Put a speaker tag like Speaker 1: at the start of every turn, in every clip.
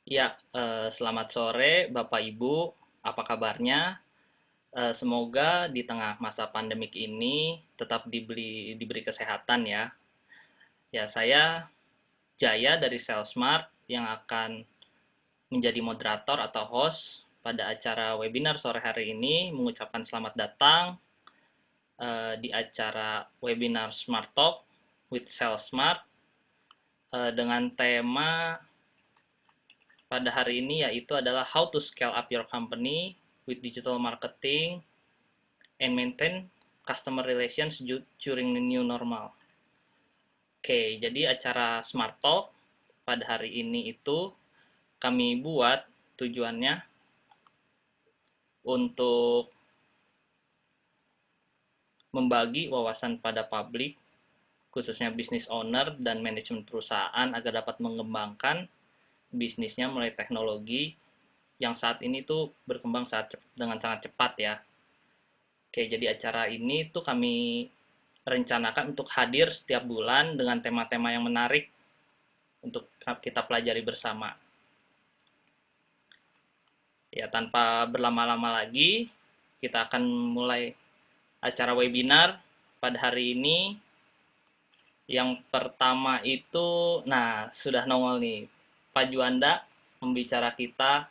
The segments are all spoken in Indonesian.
Speaker 1: Ya, selamat sore Bapak Ibu, apa kabarnya? Semoga di tengah masa pandemik ini tetap diberi kesehatan ya. Ya, saya Jaya dari Salesmart yang akan menjadi moderator atau host pada acara webinar sore hari ini mengucapkan selamat datang di acara webinar Smart Talk with Salesmart dengan tema pada hari ini yaitu adalah how to scale up your company with digital marketing and maintain customer relations during the new normal. Oke, jadi acara Smart Talk pada hari ini itu kami buat tujuannya untuk membagi wawasan pada publik, khususnya business owner dan manajemen perusahaan agar dapat mengembangkan bisnisnya melalui teknologi yang saat ini tuh berkembang dengan sangat cepat ya. Oke, jadi acara ini tuh kami rencanakan untuk hadir setiap bulan dengan tema-tema yang menarik untuk kita pelajari bersama. Ya, tanpa berlama-lama lagi, kita akan mulai acara webinar pada hari ini. Yang pertama itu, nah sudah nongol nih, Pak Juanda, pembicara kita.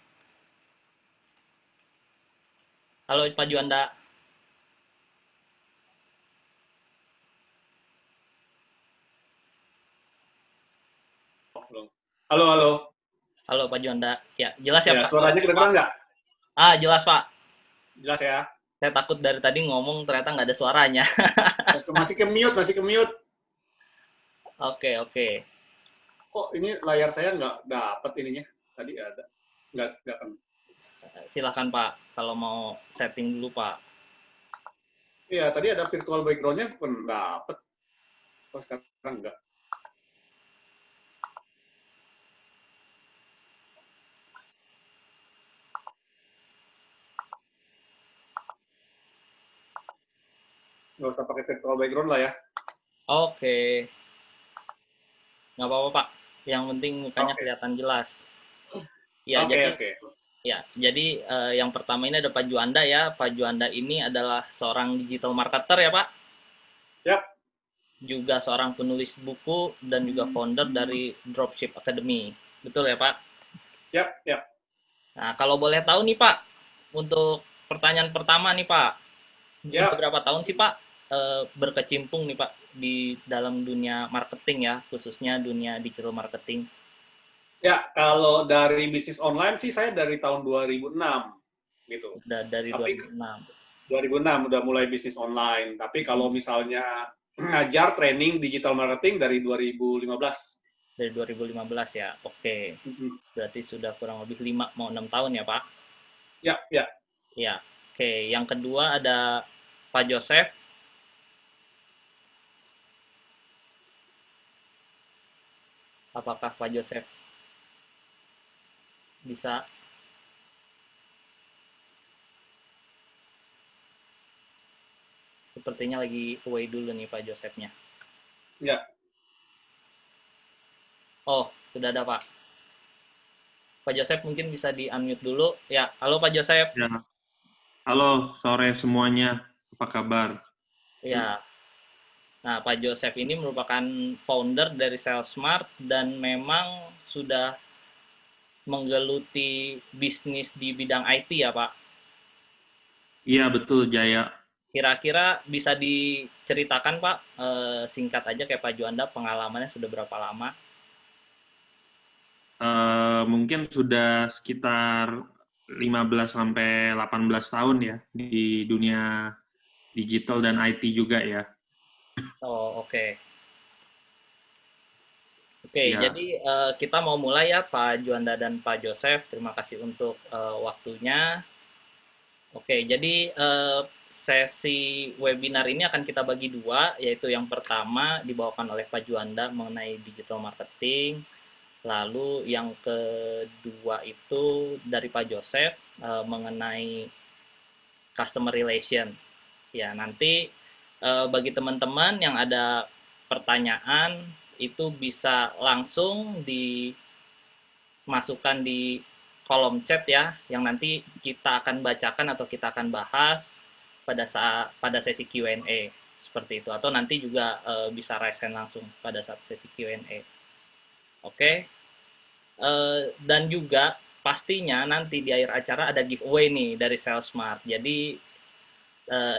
Speaker 1: Halo Pak Juanda.
Speaker 2: Halo, halo.
Speaker 1: Halo Pak Juanda. Ya, jelas ya
Speaker 2: Ya,
Speaker 1: Pak
Speaker 2: suaranya
Speaker 1: suaranya Pak.
Speaker 2: kedengeran nggak?
Speaker 1: Jelas Pak.
Speaker 2: Jelas ya?
Speaker 1: Saya takut dari tadi ngomong ternyata nggak ada suaranya.
Speaker 2: Masih ke mute, masih ke mute.
Speaker 1: Oke, oke.
Speaker 2: Kok ini layar saya nggak dapat ininya? Tadi ada. Nggak kan.
Speaker 1: Silahkan Pak, kalau mau setting dulu Pak.
Speaker 2: Iya, tadi ada virtual background-nya pun dapat. Kok sekarang nggak? Nggak usah pakai virtual background lah ya.
Speaker 1: Oke, nggak apa-apa Pak. Yang penting mukanya
Speaker 2: Oke,
Speaker 1: kelihatan jelas. Ya,
Speaker 2: oke,
Speaker 1: jadi
Speaker 2: oke.
Speaker 1: yang pertama ini ada Pak Juanda ya. Pak Juanda ini adalah seorang digital marketer ya Pak,
Speaker 2: Yap,
Speaker 1: juga seorang penulis buku dan juga founder dari Dropship Academy. Betul ya Pak?
Speaker 2: yap, yap,
Speaker 1: Nah, kalau boleh tahu nih Pak, untuk pertanyaan pertama nih Pak, udah
Speaker 2: yap.
Speaker 1: berapa tahun sih Pak berkecimpung nih Pak di dalam dunia marketing ya, khususnya dunia digital marketing?
Speaker 2: Ya, kalau dari bisnis online sih saya dari tahun 2006 gitu.
Speaker 1: Udah dari
Speaker 2: Tapi
Speaker 1: 2006.
Speaker 2: 2006 udah mulai bisnis online. Tapi kalau
Speaker 1: Hmm.
Speaker 2: misalnya ngajar training digital marketing dari 2015.
Speaker 1: Dari 2015 ya. Oke. Berarti sudah kurang lebih 5 mau 6 tahun ya, Pak?
Speaker 2: Ya, ya.
Speaker 1: Ya. Oke, yang kedua ada Pak Joseph. Apakah Pak Joseph bisa? Sepertinya lagi away dulu nih Pak Josephnya.
Speaker 2: Ya,
Speaker 1: Oh, sudah ada Pak. Pak Joseph mungkin bisa di-unmute dulu. Ya, halo Pak Joseph.
Speaker 3: Ya, halo sore semuanya. Apa kabar?
Speaker 1: Ya, nah Pak Joseph ini merupakan founder dari Salesmart dan memang sudah menggeluti bisnis di bidang IT ya Pak.
Speaker 3: Iya betul Jaya.
Speaker 1: Kira-kira bisa diceritakan Pak, singkat aja kayak Pak Juanda pengalamannya sudah berapa lama?
Speaker 3: Mungkin sudah sekitar 15 sampai 18 tahun ya di dunia digital dan IT juga ya.
Speaker 1: Oh, oke. Oke,
Speaker 3: Ya,
Speaker 1: jadi kita mau mulai ya Pak Juanda dan Pak Joseph. Terima kasih untuk waktunya. Oke, jadi sesi webinar ini akan kita bagi dua, yaitu yang pertama dibawakan oleh Pak Juanda mengenai digital marketing, lalu yang kedua itu dari Pak Joseph mengenai customer relation. Ya, nanti bagi teman-teman yang ada pertanyaan itu bisa langsung masukkan di kolom chat ya, yang nanti kita akan bacakan atau kita akan bahas pada sesi Q&A seperti itu, atau nanti juga bisa raise hand langsung pada saat sesi Q&A. Oke. Dan juga pastinya nanti di akhir acara ada giveaway nih dari Salesmart. Jadi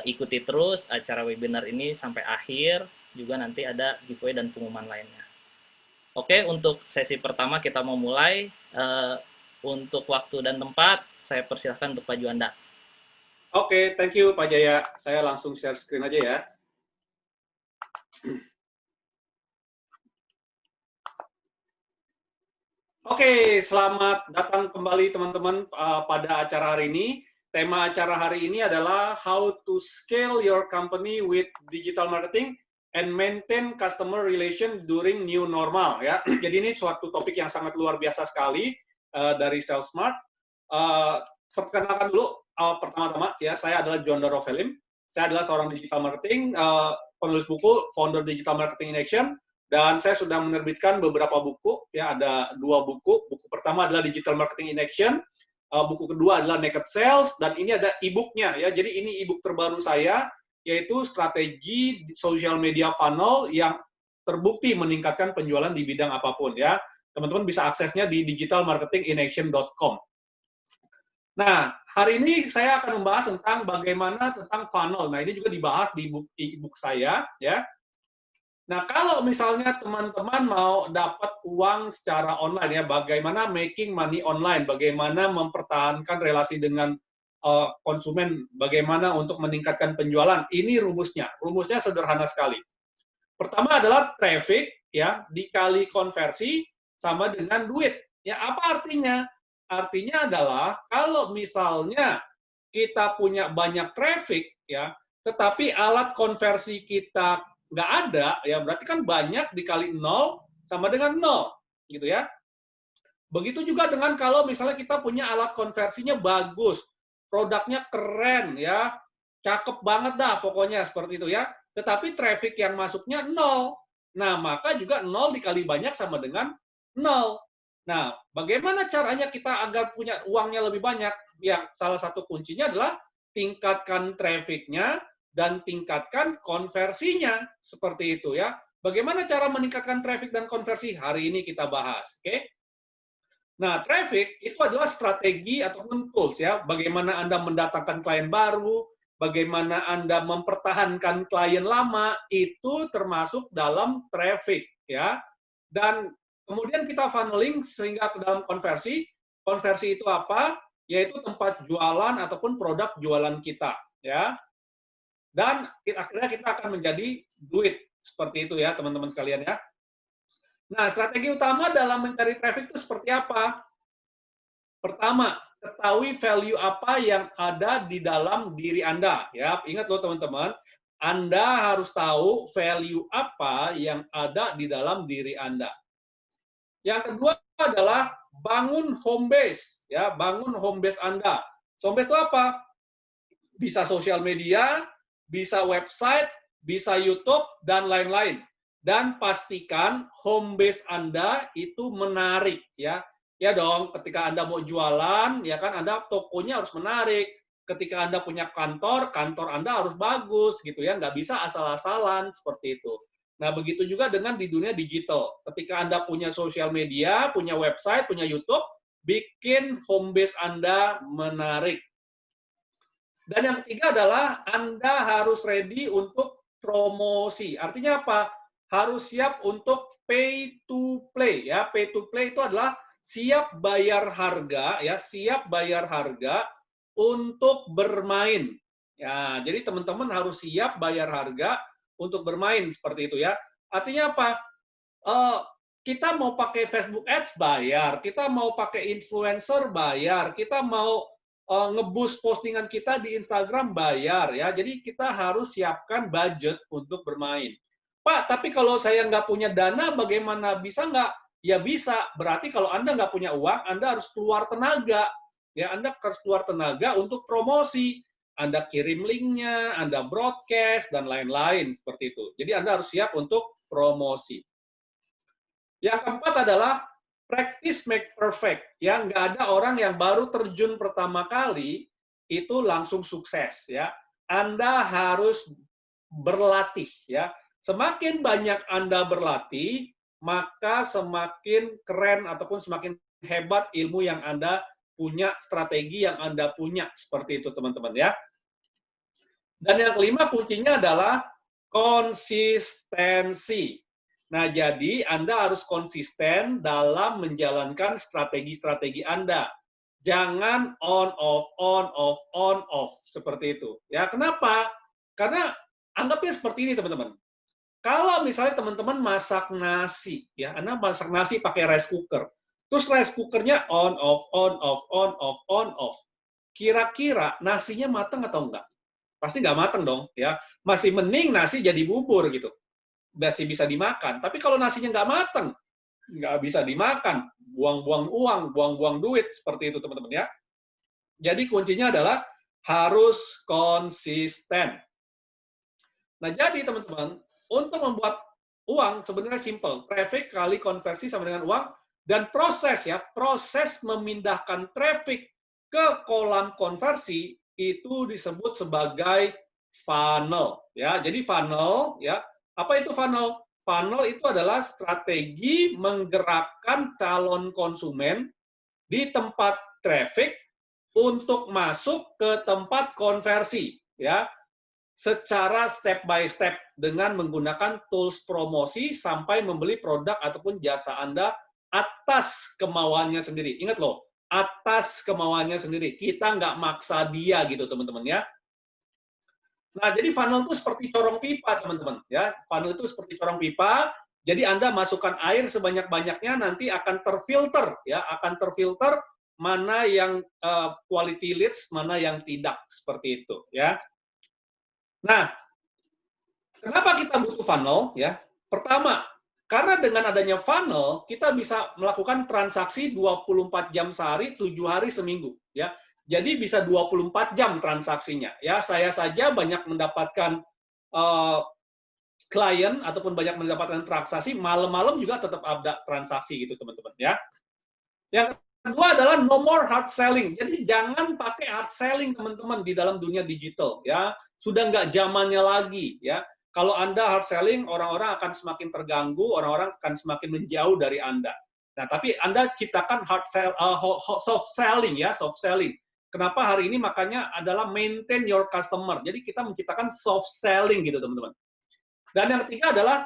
Speaker 1: ikuti terus acara webinar ini sampai akhir, juga nanti ada giveaway dan pengumuman lainnya. Oke, untuk sesi pertama kita mau mulai. Untuk waktu dan tempat, saya persilahkan untuk Pak Juanda.
Speaker 2: Oke, thank you Pak Jaya. Saya langsung share screen aja ya. Oke, selamat datang kembali teman-teman pada acara hari ini. Tema acara hari ini adalah How to Scale Your Company with Digital Marketing and Maintain Customer Relation During New Normal. Ya, jadi ini suatu topik yang sangat luar biasa sekali dari Salesmart. Perkenalkan dulu pertama-tama ya, saya adalah Juanda Rokelim. Saya adalah seorang digital marketing, penulis buku, founder Digital Marketing in Action. Dan saya sudah menerbitkan beberapa buku, ya ada 2 buku. Buku pertama adalah Digital Marketing in Action, buku kedua adalah Naked Sales, dan ini ada e-booknya ya. Jadi ini e-book terbaru saya, yaitu strategi social media funnel yang terbukti meningkatkan penjualan di bidang apapun ya. Teman-teman bisa aksesnya di digitalmarketinginaction.com. Nah, hari ini saya akan membahas tentang bagaimana tentang funnel. Nah, ini juga dibahas di e-book saya ya. Nah, kalau misalnya teman-teman mau dapat uang secara online ya, bagaimana making money online, bagaimana mempertahankan relasi dengan konsumen, bagaimana untuk meningkatkan penjualan, ini rumusnya. Rumusnya sederhana sekali. Pertama adalah traffic ya dikali konversi sama dengan duit. Ya, apa artinya? Artinya adalah kalau misalnya kita punya banyak traffic ya, tetapi alat konversi kita nggak ada, ya berarti kan banyak dikali 0 sama dengan 0, gitu ya. Begitu juga dengan kalau misalnya kita punya alat konversinya bagus, produknya keren, ya, cakep banget dah pokoknya seperti itu ya, tetapi traffic yang masuknya 0. Nah, maka juga 0 dikali banyak sama dengan 0. Nah, bagaimana caranya kita agar punya uangnya lebih banyak? Ya, salah satu kuncinya adalah tingkatkan traffic-nya dan tingkatkan konversinya, seperti itu ya. Bagaimana cara meningkatkan traffic dan konversi? Hari ini kita bahas, oke? Nah, traffic itu adalah strategi ataupun tools ya, bagaimana Anda mendatangkan klien baru, bagaimana Anda mempertahankan klien lama, itu termasuk dalam traffic ya. Dan kemudian kita funneling sehingga ke dalam konversi. Konversi itu apa? Yaitu tempat jualan ataupun produk jualan kita ya. Dan akhirnya kita akan menjadi duit. Seperti itu ya, teman-teman sekalian ya. Nah, strategi utama dalam mencari traffic itu seperti apa? Pertama, ketahui value apa yang ada di dalam diri Anda. Ya, ingat loh teman-teman, Anda harus tahu value apa yang ada di dalam diri Anda. Yang kedua adalah bangun home base. Ya, bangun home base Anda. Home base itu apa? Bisa sosial media, bisa website, bisa YouTube, dan lain-lain. Dan pastikan home base Anda itu menarik ya. Ya dong, ketika Anda mau jualan, ya kan Anda tokonya harus menarik. Ketika Anda punya kantor, kantor Anda harus bagus gitu ya, nggak bisa asal-asalan seperti itu. Nah, begitu juga dengan di dunia digital. Ketika Anda punya sosial media, punya website, punya YouTube, bikin home base Anda menarik. Dan yang ketiga adalah Anda harus ready untuk promosi. Artinya apa? Harus siap untuk pay to play ya. Pay to play itu adalah siap bayar harga ya, siap bayar harga untuk bermain. Ya, jadi teman-teman harus siap bayar harga untuk bermain seperti itu ya. Artinya apa? Kita mau pakai Facebook Ads bayar, kita mau pakai influencer bayar, kita mau nge-boost postingan kita di Instagram bayar ya. Jadi kita harus siapkan budget untuk bermain. Pak, tapi kalau saya nggak punya dana, bagaimana bisa nggak? Ya bisa. Berarti kalau Anda nggak punya uang, Anda harus keluar tenaga. Ya, Anda harus keluar tenaga untuk promosi. Anda kirim linknya, Anda broadcast, dan lain-lain seperti itu. Jadi Anda harus siap untuk promosi. Yang keempat adalah practice make perfect. Ya, nggak ada orang yang baru terjun pertama kali itu langsung sukses. Ya, Anda harus berlatih. Ya, semakin banyak Anda berlatih, maka semakin keren ataupun semakin hebat ilmu yang Anda punya, strategi yang Anda punya. Seperti itu, teman-teman. Ya. Dan yang kelima kuncinya adalah konsistensi. Nah, jadi Anda harus konsisten dalam menjalankan strategi-strategi Anda. Jangan on off seperti itu. Ya, kenapa? Karena anggapnya seperti ini, teman-teman. Kalau misalnya teman-teman masak nasi, ya, Anda masak nasi pakai rice cooker. Terus rice cookernya on off. Kira-kira nasinya matang atau enggak? Pasti nggak matang dong, ya. Masih mending nasi jadi bubur gitu, masih bisa dimakan. Tapi kalau nasinya nggak matang, nggak bisa dimakan, buang-buang uang, buang-buang duit, seperti itu teman-teman ya. Jadi kuncinya adalah harus konsisten. Nah jadi teman-teman, untuk membuat uang sebenarnya simple, traffic kali konversi sama dengan uang, dan proses ya, proses memindahkan traffic ke kolam konversi itu disebut sebagai funnel ya. Jadi funnel ya, apa itu funnel? Funnel itu adalah strategi menggerakkan calon konsumen di tempat traffic untuk masuk ke tempat konversi ya, secara step by step dengan menggunakan tools promosi sampai membeli produk ataupun jasa Anda atas kemauannya sendiri. Ingat loh, atas kemauannya sendiri. Kita nggak maksa dia gitu, teman-teman ya. Nah, jadi funnel itu seperti corong pipa, teman-teman ya. Funnel itu seperti corong pipa. Jadi Anda masukkan air sebanyak-banyaknya, nanti akan terfilter ya, akan terfilter mana yang quality leads, mana yang tidak, seperti itu ya. Nah, kenapa kita butuh funnel ya? Pertama, karena dengan adanya funnel, kita bisa melakukan transaksi 24 jam sehari, 7 hari seminggu. Ya. Jadi bisa 24 jam transaksinya. Ya, saya saja banyak mendapatkan klien ataupun banyak mendapatkan transaksi, malam-malam juga tetap ada transaksi gitu, teman-teman. Ya. Yang kedua adalah no more hard selling. Jadi jangan pakai hard selling, teman-teman, di dalam dunia digital. Ya, sudah nggak zamannya lagi. Ya. Kalau Anda hard selling, orang-orang akan semakin terganggu, orang-orang akan semakin menjauh dari Anda. Nah, tapi Anda ciptakan soft selling ya, soft selling. Kenapa hari ini makanya adalah maintain your customer. Jadi kita menciptakan soft selling gitu, teman-teman. Dan yang ketiga adalah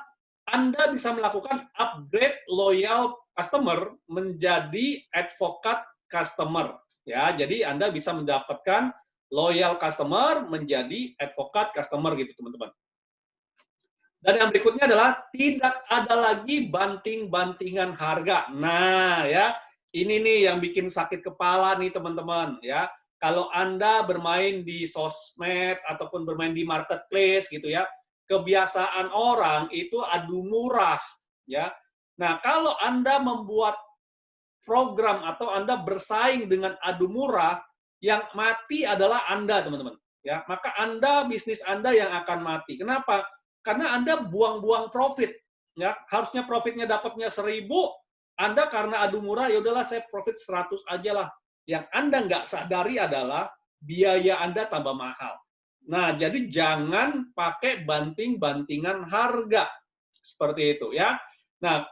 Speaker 2: Anda bisa melakukan upgrade loyal customer menjadi advocate customer. Ya, jadi Anda bisa mendapatkan loyal customer menjadi advocate customer gitu, teman-teman. Dan yang berikutnya adalah tidak ada lagi banting-bantingan harga. Nah, ya, ini nih yang bikin sakit kepala nih teman-teman, ya. Kalau Anda bermain di sosmed ataupun bermain di marketplace gitu ya, kebiasaan orang itu adu murah, ya. Nah, kalau Anda membuat program atau Anda bersaing dengan adu murah, yang mati adalah Anda, teman-teman. Ya, maka Anda, bisnis Anda yang akan mati. Kenapa? Karena Anda buang-buang profit. Ya, harusnya profitnya dapatnya 1.000, Anda karena adu murah, ya udahlah saya profit 100 aja lah. Yang Anda nggak sadari adalah biaya Anda tambah mahal. Nah, jadi jangan pakai banting-bantingan harga. Seperti itu ya. Nah,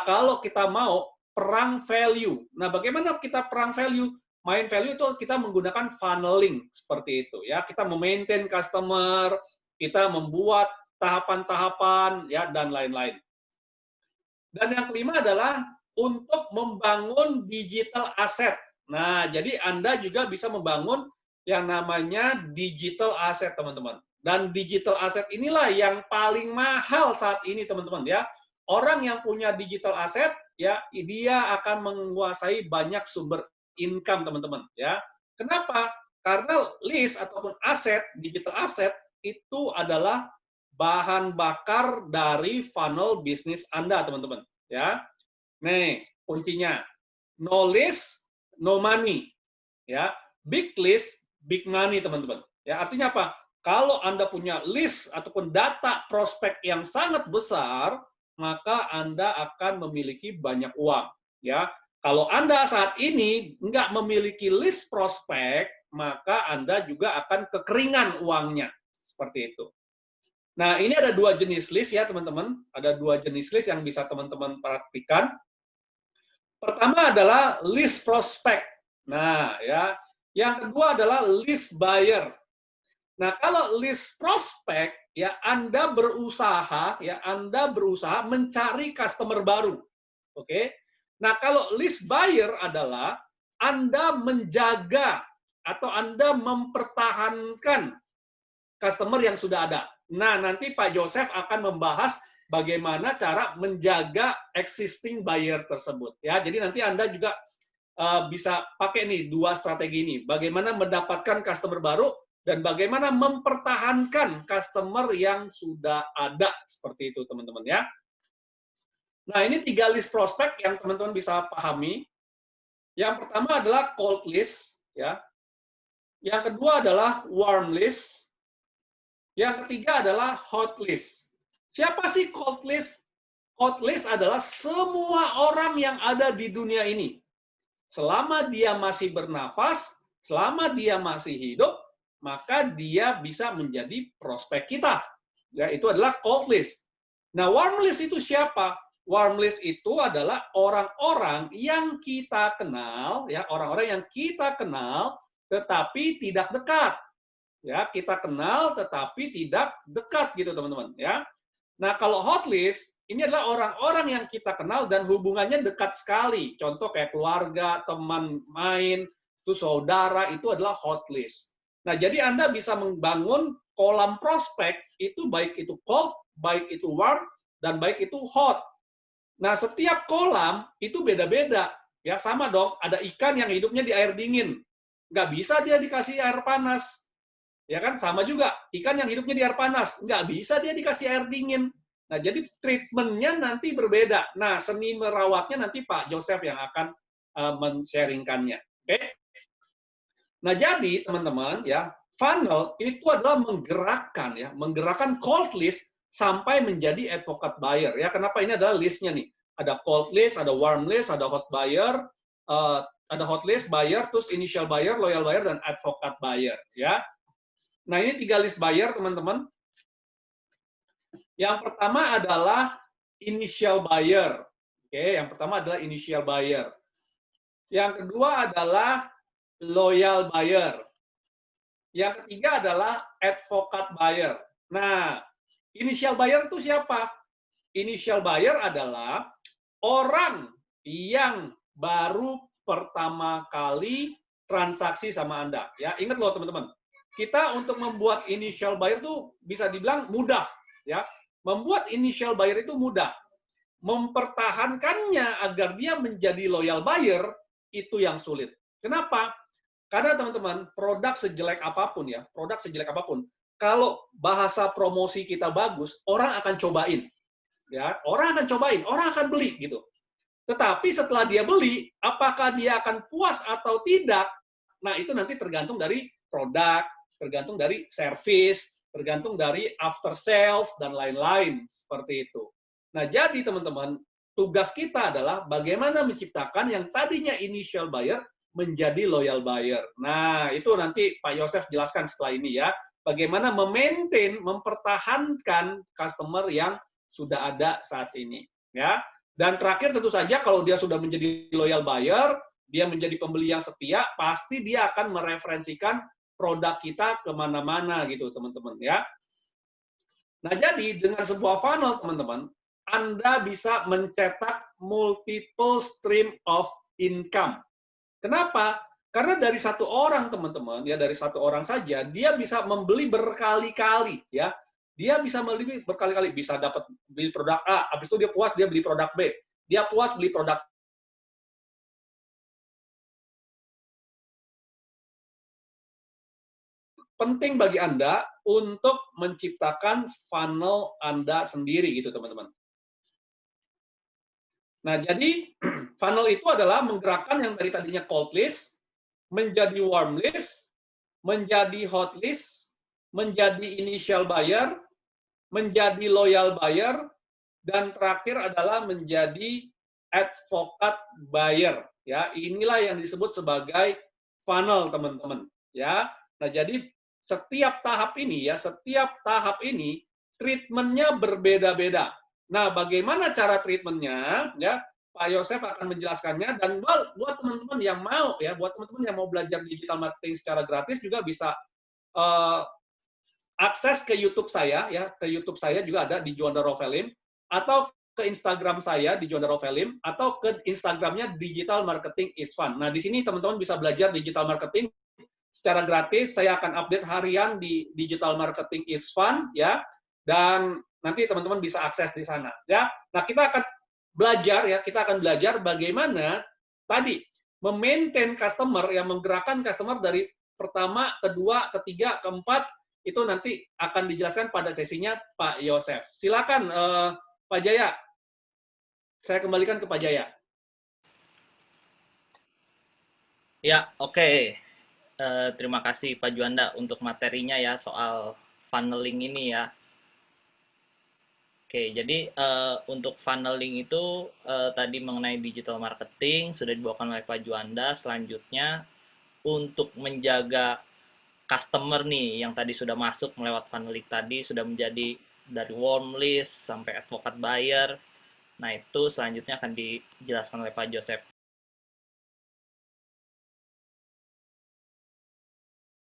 Speaker 2: kalau kita mau perang value. Nah, bagaimana kita perang value? Main value itu kita menggunakan funneling seperti itu ya. Kita memaintain customer, kita membuat tahapan-tahapan ya dan lain-lain. Dan yang kelima adalah untuk membangun digital asset. Nah, jadi Anda juga bisa membangun yang namanya digital asset, teman-teman. Dan digital asset inilah yang paling mahal saat ini, teman-teman ya. Orang yang punya digital asset ya, dia akan menguasai banyak sumber income, teman-teman ya. Kenapa? Karena list ataupun aset, digital asset itu adalah bahan bakar dari funnel bisnis Anda, teman-teman. Ya, nih kuncinya, no list, no money. Ya, big list, big money, teman-teman. Ya, artinya apa? Kalau Anda punya list ataupun data prospek yang sangat besar, maka Anda akan memiliki banyak uang. Ya, kalau Anda saat ini nggak memiliki list prospek, maka Anda juga akan kekeringan uangnya. Seperti itu. Nah, ini ada 2 jenis list ya, teman-teman. Ada 2 jenis list yang bisa teman-teman perhatikan. Pertama adalah list prospek. Nah, ya. Yang kedua adalah list buyer. Nah, kalau list prospek, ya Anda berusaha mencari customer baru. Oke. Nah, kalau list buyer adalah Anda menjaga atau Anda mempertahankan customer yang sudah ada. Nah, nanti Pak Joseph akan membahas bagaimana cara menjaga existing buyer tersebut. Ya, jadi nanti Anda juga bisa pakai nih 2 strategi ini. Bagaimana mendapatkan customer baru dan bagaimana mempertahankan customer yang sudah ada. Seperti itu, teman-teman ya. Nah, ini 3 list prospek yang teman-teman bisa pahami. Yang pertama adalah cold list, ya. Yang kedua adalah warm list. Yang ketiga adalah hot list. Siapa sih cold list? Cold list adalah semua orang yang ada di dunia ini. Selama dia masih bernafas, selama dia masih hidup, maka dia bisa menjadi prospek kita. Ya, itu adalah cold list. Nah, warm list itu siapa? Warm list itu adalah orang-orang yang kita kenal, ya, orang-orang yang kita kenal tetapi tidak dekat. Ya, kita kenal tetapi tidak dekat gitu, teman-teman, ya. Nah, kalau hot list ini adalah orang-orang yang kita kenal dan hubungannya dekat sekali. Contoh kayak keluarga, teman main, itu saudara, itu adalah hot list. Nah, jadi Anda bisa membangun kolam prospek itu baik itu cold, baik itu warm, dan baik itu hot. Nah, setiap kolam itu beda-beda. Ya, sama dong, ada ikan yang hidupnya di air dingin. Nggak bisa dia dikasih air panas. Ya kan, sama juga. Ikan yang hidupnya di air panas, nggak bisa dia dikasih air dingin. Nah, jadi treatment-nya nanti berbeda. Nah, seni merawatnya nanti Pak Joseph yang akan men-sharingkannya. Oke? Nah, jadi teman-teman ya, funnel itu adalah menggerakkan cold list sampai menjadi advocate buyer. Ya, kenapa ini adalah listnya nih? Ada cold list, ada warm list, ada hot buyer, ada hot list, buyer, terus initial buyer, loyal buyer, dan advocate buyer. Ya. Nah, ini 3 list buyer, teman-teman. Yang pertama adalah initial buyer. Oke, yang pertama adalah initial buyer. Yang kedua adalah loyal buyer. Yang ketiga adalah advocate buyer. Nah, initial buyer itu siapa? Initial buyer adalah orang yang baru pertama kali transaksi sama Anda. Ya, ingat loh teman-teman. Kita untuk membuat initial buyer itu bisa dibilang mudah, ya. Membuat initial buyer itu mudah. Mempertahankannya agar dia menjadi loyal buyer itu yang sulit. Kenapa? Karena teman-teman, produk sejelek apapun ya, kalau bahasa promosi kita bagus, orang akan cobain. Ya, orang akan cobain, orang akan beli gitu. Tetapi setelah dia beli, apakah dia akan puas atau tidak? Nah, itu nanti tergantung dari produk, tergantung dari service, tergantung dari after sales, dan lain-lain. Seperti itu. Nah, jadi teman-teman, tugas kita adalah bagaimana menciptakan yang tadinya initial buyer menjadi loyal buyer. Nah, itu nanti Pak Yosef jelaskan setelah ini ya. Bagaimana mempertahankan customer yang sudah ada saat ini. Ya. Dan terakhir tentu saja kalau dia sudah menjadi loyal buyer, dia menjadi pembeli yang setia, pasti dia akan mereferensikan produk kita kemana-mana gitu, teman-teman ya. Nah, jadi dengan sebuah funnel, teman-teman, Anda bisa mencetak multiple stream of income. Kenapa? Karena dari satu orang, teman-teman, ya dari satu orang saja, dia bisa membeli berkali-kali, ya. Dia bisa membeli berkali-kali, bisa dapat beli produk A, habis itu dia puas, dia beli produk B. Dia puas beli produk penting bagi Anda untuk menciptakan funnel Anda sendiri gitu, teman-teman. Nah, jadi funnel itu adalah menggerakkan yang dari tadinya cold list menjadi warm list, menjadi hot list, menjadi initial buyer, menjadi loyal buyer, dan terakhir adalah menjadi advocate buyer. Ya, inilah yang disebut sebagai funnel, teman-teman. Ya, nah jadi setiap tahap ini treatmentnya berbeda-beda. Nah, bagaimana cara treatmentnya? Ya, Pak Yosef akan menjelaskannya. Dan buat teman-teman yang mau, buat teman-teman yang mau belajar digital marketing secara gratis juga bisa akses ke YouTube saya, ke YouTube saya juga ada di Juanda Rovelim, atau ke Instagram saya di Juanda Rovelim, atau ke Instagramnya Digital Marketing is Fun. Nah, di sini teman-teman bisa belajar digital marketing secara gratis. Saya akan update harian di Digital Marketing is Fun, ya, dan nanti teman-teman bisa akses di sana, ya. Nah, kita akan belajar bagaimana tadi memaintain customer, yang menggerakkan customer dari pertama, kedua, ketiga, keempat, itu nanti akan dijelaskan pada sesinya Pak Yosef. Silakan Pak Jaya. Saya kembalikan ke Pak Jaya.
Speaker 1: Ya, oke. Terima kasih Pak Juanda untuk materinya ya soal funneling ini ya. Oke, jadi untuk funneling itu tadi mengenai digital marketing sudah dibawakan oleh Pak Juanda. Selanjutnya untuk menjaga customer nih yang tadi sudah masuk melewat funneling tadi sudah menjadi dari warm list sampai advocate buyer. Nah, itu selanjutnya akan dijelaskan oleh Pak Joseph.